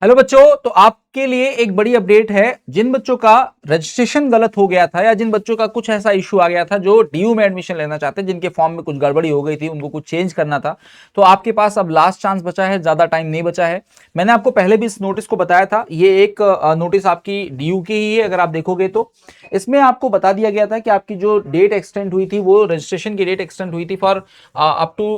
Hello बच्चों, तो आपके लिए एक बड़ी अपडेट है। जिन बच्चों का रजिस्ट्रेशन गलत हो गया था या जिन बच्चों का कुछ ऐसा इश्यू आ गया था जो डीयू में एडमिशन लेना चाहते हैं, जिनके फॉर्म में कुछ गड़बड़ी हो गई थी, उनको कुछ चेंज करना था, तो आपके पास अब लास्ट चांस बचा है, ज्यादा टाइम नहीं बचा है। मैंने आपको पहले भी इस नोटिस को बताया था। ये एक नोटिस आपकी डीयू की ही है। अगर आप देखोगे तो इसमें आपको बता दिया गया था कि आपकी जो डेट एक्सटेंड हुई थी, वो रजिस्ट्रेशन की डेट एक्सटेंड हुई थी for up to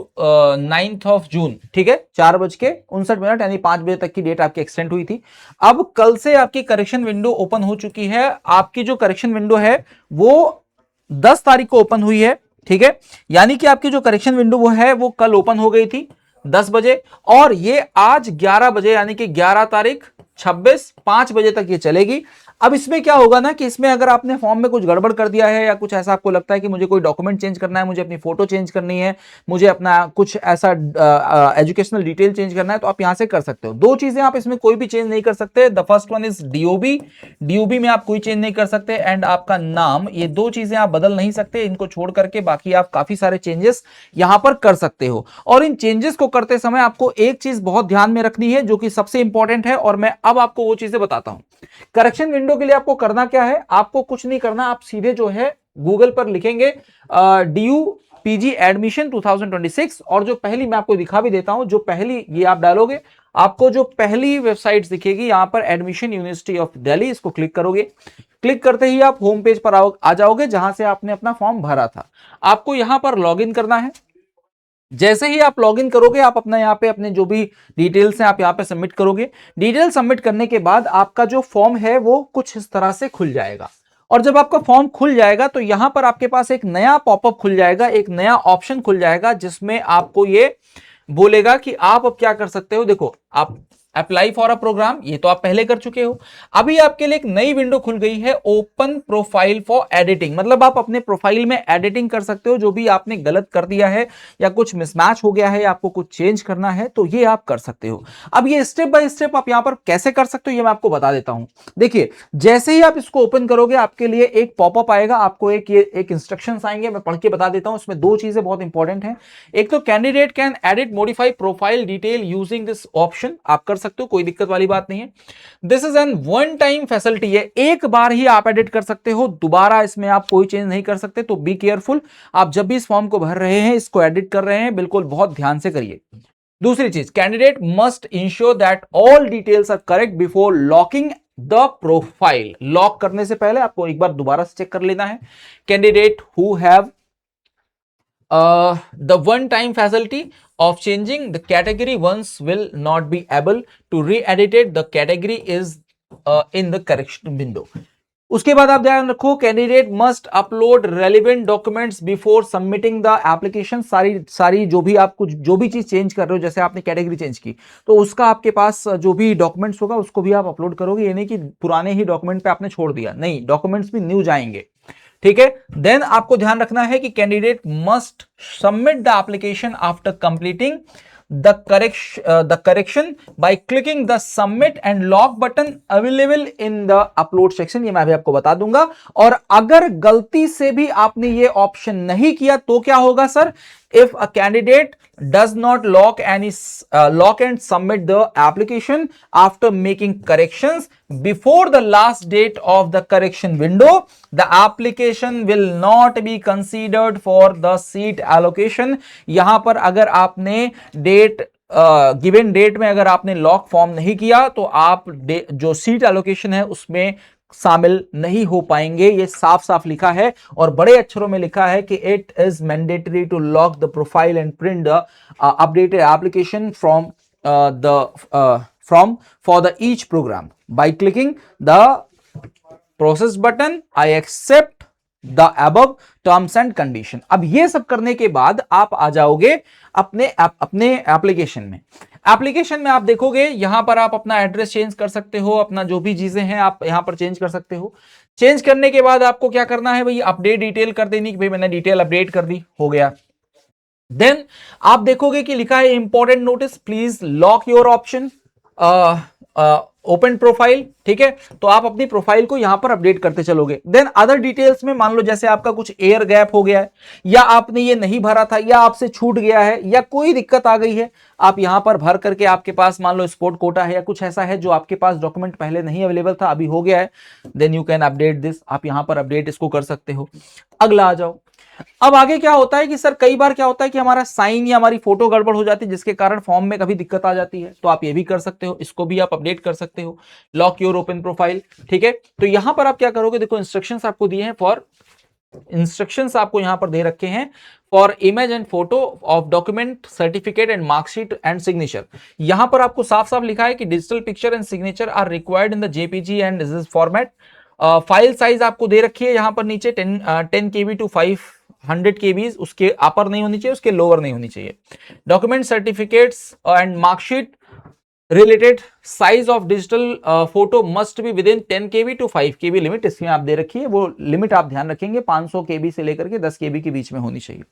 9th of June. ठीक है, 4:59 यानी 5 बजे तक की डेट आपकी एक्सटेंड हुई थी। अब कल से आपकी करेक्शन विंडो ओपन हो चुकी है। आपकी जो करेक्शन विंडो है वो 10 तारीख को ओपन हुई है। ठीक है, यानी कि आपकी जो करेक्शन विंडो वो है वो कल ओपन हो गई थी 10 बजे, और ये आज 11 बजे यानी कि 11 तारीख 26 5 बजे तक ये चलेगी। अब इसमें क्या होगा ना कि इसमें अगर आपने फॉर्म में कुछ गड़बड़ कर दिया है या कुछ ऐसा आपको लगता है कि मुझे कोई डॉक्यूमेंट चेंज करना है, मुझे अपनी फोटो चेंज करनी है, मुझे अपना कुछ ऐसा एजुकेशनल डिटेल चेंज करना है, तो आप यहां से कर सकते हो। दो चीजें आप इसमें कोई भी चेंज नहीं कर सकते। The first one is DOB. DOB में आप कोई चेंज नहीं कर सकते, एंड आपका नाम, ये दो चीजें आप बदल नहीं सकते। इनको छोड़ करके बाकी आप काफी सारे चेंजेस यहां पर कर सकते हो। और इन चेंजेस को करते समय आपको एक चीज बहुत ध्यान में रखनी है जो कि सबसे इंपॉर्टेंट है, और मैं अब आपको वो चीजें बताता हूं। करेक्शन विंडो के लिए आपको करना क्या है, आपको कुछ नहीं करना। आप सीधे जो है गूगल पर लिखेंगे डीयू पीजी एडमिशन 2026, और जो पहली, मैं आपको दिखा भी देता हूं, जो पहली ये आप डालोगे, आपको जो पहली वेबसाइट दिखेगी यहां पर एडमिशन यूनिवर्सिटी ऑफ दिल्ली, इसको क्लिक करोगे। क्लिक करते ही आप होम पेज पर आ जाओगे जहां से आपने अपना फॉर्म भरा था। आपको यहां पर लॉगिन करना है। जैसे ही आप लॉगिन करोगे, आप अपना यहाँ पे अपने जो भी डिटेल्स हैं आप यहाँ पे सबमिट करोगे। डिटेल सबमिट करने के बाद आपका जो फॉर्म है वो कुछ इस तरह से खुल जाएगा। और जब आपका फॉर्म खुल जाएगा तो यहां पर आपके पास एक नया पॉपअप खुल जाएगा, एक नया ऑप्शन खुल जाएगा, जिसमें आपको ये बोलेगा कि आप अब क्या कर सकते हो। देखो, आप अप्लाई फॉर अ प्रोग्राम, ये तो आप पहले कर चुके हो। अभी आपके लिए एक नई विंडो खुल गई है, ओपन प्रोफाइल फॉर एडिटिंग। मतलब आप अपने प्रोफाइल में एडिटिंग कर सकते हो, जो भी आपने गलत कर दिया है या कुछ मिसमैच हो गया है या आपको कुछ चेंज करना है, तो ये आप कर सकते हो। अब ये स्टेप बाय स्टेप आप यहां पर कैसे कर सकते हो ये मैं आपको बता देता हूं। देखिए, जैसे ही आप इसको ओपन करोगे, आपके लिए एक पॉपअप आएगा, आपको एक इंस्ट्रक्शंस आएंगे, मैं पढ़ के बता देता हूं। इसमें दो चीजें बहुत इंपॉर्टेंट हैं। एक तो candidate can edit modify profile detail using this option, आप कर सकते हो, कोई दिक्कत वाली बात नहीं है। This is an one time facility है, एक बार ही आप एडिट कर सकते हो, दोबारा इसमें आप कोई चेंज नहीं कर सकते। तो बी केयरफुल, आप जब भी इस फॉर्म को भर रहे हैं, इसको एडिट कर रहे हैं, बिल्कुल बहुत ध्यान से करिए। दूसरी चीज, candidate must ensure that all details are correct before locking the profile. Lock करने से पहले आपको एक बार दोबारा से चेक कर लेना है। Candidate who have the one-time facility of changing the category once will not be able to re-edit it. The category is in the correction window. उसके बाद आप ध्यान रखो, candidate must upload relevant documents before submitting the application. सारी जो भी आप कुछ जो भी चीज चेंज कर रहे हो, जैसे आपने कैटेगरी चेंज की, तो उसका आपके पास जो भी डॉक्यूमेंट्स होगा उसको भी आप अपलोड करोगे। ये नहीं कि पुराने ही डॉक्यूमेंट पे आपने छोड़ दिया, नहीं, डॉक्यूमेंट्स भी न्यू जाएंगे। ठीक है, देन आपको ध्यान रखना है कि candidate must submit the application after completing the correction by clicking the submit and lock button available in the upload section। ये मैं भी आपको बता दूंगा। और अगर गलती से भी आपने ये ऑप्शन नहीं किया तो क्या होगा sir? if a candidate does not lock and submit the application after making corrections before the last date of the correction window, the application will not be considered for the seat allocation। यहां पर अगर आपने given date में अगर आपने lock form नहीं किया तो आप जो सीट एलोकेशन है उसमें शामिल नहीं हो पाएंगे। ये साफ साफ लिखा है और बड़े अक्षरों में लिखा है कि it is mandatory to lock the profile and print the updated application from for the each program by clicking the process button। I accept the above terms and condition। अब ये सब करने के बाद आप आ जाओगे अपने एप्लीकेशन में। एप्लीकेशन में आप देखोगे, यहां पर आप अपना एड्रेस चेंज कर सकते हो, अपना जो भी चीजें हैं आप यहां पर चेंज कर सकते हो। चेंज करने के बाद आपको क्या करना है भाई? अपडेट डिटेल कर देनी कि भाई मैंने डिटेल अपडेट कर दी, हो गया। देन आप देखोगे कि लिखा है important notice, please lock your option open profile, ठीक है। तो आप अपनी प्रोफाइल को यहां पर अपडेट करते चलोगे। देन अदर डिटेल्स में मान लो जैसे आपका कुछ एयर गैप हो गया है, या आपने ये नहीं भरा था, या आपसे छूट गया है, या कोई दिक्कत आ गई है, आप यहां पर भर करके आपके पास मान लो स्पोर्ट कोटा है या कुछ ऐसा है जो आपके पास डॉक्यूमेंट पहले नहीं अवेलेबल था, अभी हो गया है, then you can update this. आप यहां पर अपडेट इसको कर सकते हो। अगला आ जाओ। अब आगे क्या होता है कि सर कई बार क्या होता है कि हमारा साइन या हमारी फोटो गड़बड़ हो जाती है, जिसके कारण फॉर्म में कभी दिक्कत आ जाती है, तो आप ये भी कर सकते हो, इसको भी आप अपडेट कर सकते हो। लॉक योर ओपन प्रोफाइल, ठीक है। तो यहां पर आप क्या करोगे, देखो इंस्ट्रक्शंस आपको दिए हैं फॉर, इंस्ट्रक्शंस आपको यहां पर दे रखे हैं for image and photo of document, certificate and marksheet and signature. यहां पर आपको साफ साफ लिखा है कि digital picture and signature are required in the JPG and this format. File size आपको दे रखी है यहां पर नीचे 10 KB टू 500 KB, उसके अपर नहीं होनी चाहिए, उसके लोअर नहीं होनी चाहिए। Document, certificates and marksheet related size of digital photo must be within 10 KB to 5 KB limit, इसमें आप दे रखी है, वो लिमिट आप ध्यान रखेंगे 500 KB से लेकर के 10 KB के बीच में होनी चाहिए।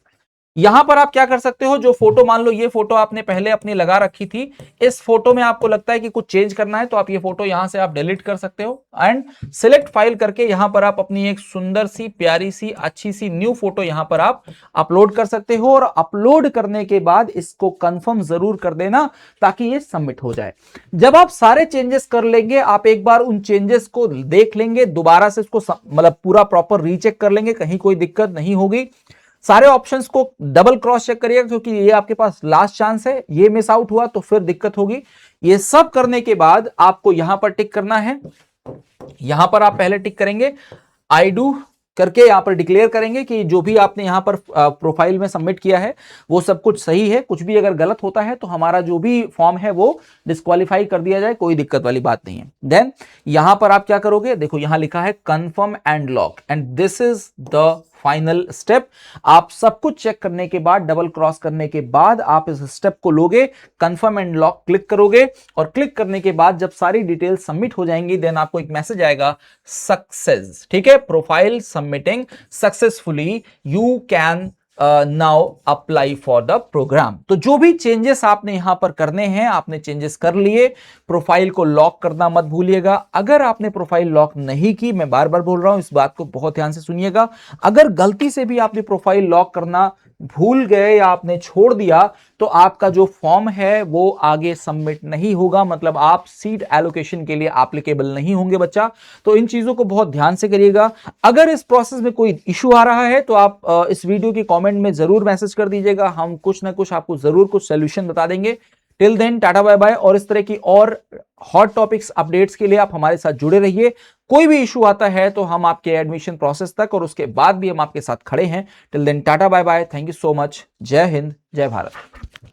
यहां पर आप क्या कर सकते हो, जो फोटो मान लो ये फोटो आपने पहले अपनी लगा रखी थी, इस फोटो में आपको लगता है कि कुछ चेंज करना है, तो आप ये फोटो यहां से आप डिलीट कर सकते हो एंड सिलेक्ट फाइल करके यहां पर आप अपनी एक सुंदर सी, प्यारी सी, अच्छी सी न्यू फोटो यहां पर आप अपलोड कर सकते हो। और अपलोड करने के बाद इसको कंफर्म जरूर कर देना ताकि ये सबमिट हो जाए। जब आप सारे चेंजेस कर लेंगे, आप एक बार उन चेंजेस को देख लेंगे, दोबारा से इसको मतलब पूरा प्रॉपर रीचेक कर लेंगे, कहीं कोई दिक्कत नहीं होगी। सारे ऑप्शंस को डबल क्रॉस चेक करिएगा, क्योंकि ये आपके पास लास्ट चांस है, ये मिस आउट हुआ तो फिर दिक्कत होगी। ये सब करने के बाद आपको यहां पर टिक करना है। यहां पर आप पहले टिक करेंगे, आई डू करके यहां पर डिक्लेयर करेंगे कि जो भी आपने यहां पर प्रोफाइल में सबमिट किया है वो सब कुछ सही है। कुछ भी अगर गलत होता है तो हमारा जो भी फॉर्म है वो डिस्क्वालीफाई कर दिया जाए, कोई दिक्कत वाली बात नहीं है। देन यहां पर आप क्या करोगे, देखो यहां लिखा है confirm and lock, and this is the final step. आप सब कुछ चेक करने के बाद, डबल क्रॉस करने के बाद आप इस स्टेप को लोगे, कंफर्म एंड लॉक क्लिक करोगे, और क्लिक करने के बाद जब सारी डिटेल सबमिट हो जाएंगी, देन आपको एक मैसेज आएगा, सक्सेस, ठीक है, profile submitting successfully, you can now apply for the program. तो जो भी चेंजेस आपने यहां पर करने हैं, आपने चेंजेस कर लिए। प्रोफाइल को लॉक करना मत भूलिएगा। अगर आपने प्रोफाइल लॉक नहीं की, मैं बार बार बोल रहा हूं, इस बात को बहुत ध्यान से सुनिएगा, अगर गलती से भी आपने प्रोफाइल लॉक करना भूल गए या आपने छोड़ दिया, तो आपका जो फॉर्म है वो आगे सबमिट नहीं होगा, मतलब आप सीट एलोकेशन के लिए एप्लीकेबल नहीं होंगे बच्चा। तो इन चीजों को बहुत ध्यान से करिएगा। अगर इस प्रोसेस में कोई इश्यू आ रहा है तो आप इस वीडियो के कमेंट में जरूर मैसेज कर दीजिएगा, हम कुछ ना कुछ आपको जरूर कुछ सोल्यूशन बता देंगे। Till then tata bye bye, और इस तरह की और हॉट टॉपिक्स अपडेट्स के लिए आप हमारे साथ जुड़े रहिए। कोई भी इशू आता है तो हम आपके एडमिशन प्रोसेस तक और उसके बाद भी हम आपके साथ खड़े हैं। Till then tata bye bye, thank you so much, जय हिंद, जय भारत।